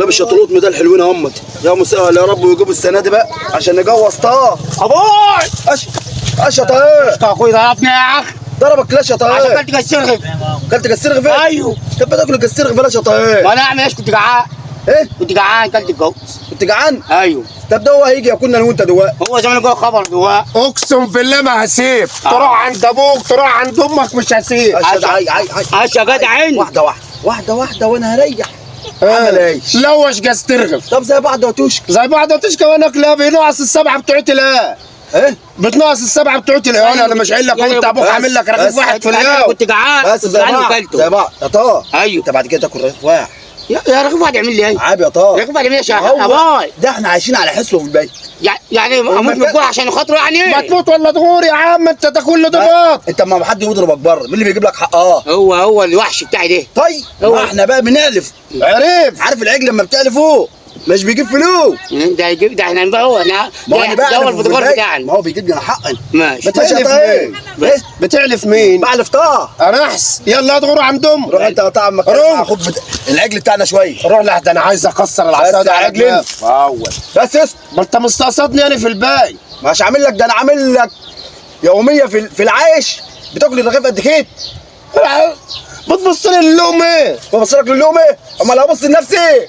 لابس شطلوط ده الحلوين همت. يا مسهل يا رب ويجيبوا السنه دي بقى عشان نجوز طه. ابوي اشطه ايه؟ اخوي ضربني يا اخي. ضربك ليش يا طه؟ عشان كلت السرغف. كلت السرغف؟ ايوه. طب بتاكل السرغف بلاش يا طه. ما انا اعمل ايش؟ كنت جعان. ايه؟ كنت جعان كلت الجوز. كنت جعان؟ ايوه. طب ده هو هيجي ياكلنا انا وانت دلوقتي. هو زمان جوه خبر دلوقتي. اقسم بالله ما هسيب. تروح عند ابوك تروح عند امك مش هسيب. عاش يا جدع عيني. واحده وانا هريح. عمل ايش؟ لوش جاز ترغف. طب زي بعض وتوشك. زي بعض وتشكى وانا كلاب بينقص السبعه بتوعتي لا. ايه؟ بتنقص السبعه بتوعتي لا. انا مش قايل لك وانت ابوك عامل لك رغيف واحد في اليوم. كنت جعان. بس زي بعض يا طه. ايوه. انت بعد كده تاكل رغيف واحد. يا رغيف واحد يعمل لي ايه؟ عيب يا طه. رغيف واحد يعمل لي ايه يا ابوي؟ ده احنا عايشين على حسه في البيت. يعني اموت من الجوع عشان خاطره يعني؟ ما تموت ولا تغور يا عم انت ده كله ضباط. انت اما حد يضربك بره مين اللي بيجيب لك حقها؟ هو الوحش بتاعي ده. طيب ما احنا بقى بنألف. عارف العجل لما بتألفه مش بيجيب فلوس. ده يجيب ده احنا بقى هو احنا ده هو الفوتوغرافي بتاعنا. ما هو بيجيب لنا حقا. ماشي. بتعلف مين؟ بتعلف مين؟ بعلف طه. انحس يلا ادغروا عند امك. روح انت يا طه عمك خد العجل بتاعنا شويه. روح لحد انا عايز اكسر العصا ده على رجلي. بس ما انت مستقصدني انا في الباقي. مش عامل لك ده انا عامل لك يوميه في العيش بتاكل الرغيف قد كده. بتبص لي اللقمه. ببص لك للقمه امال هبص لنفسي.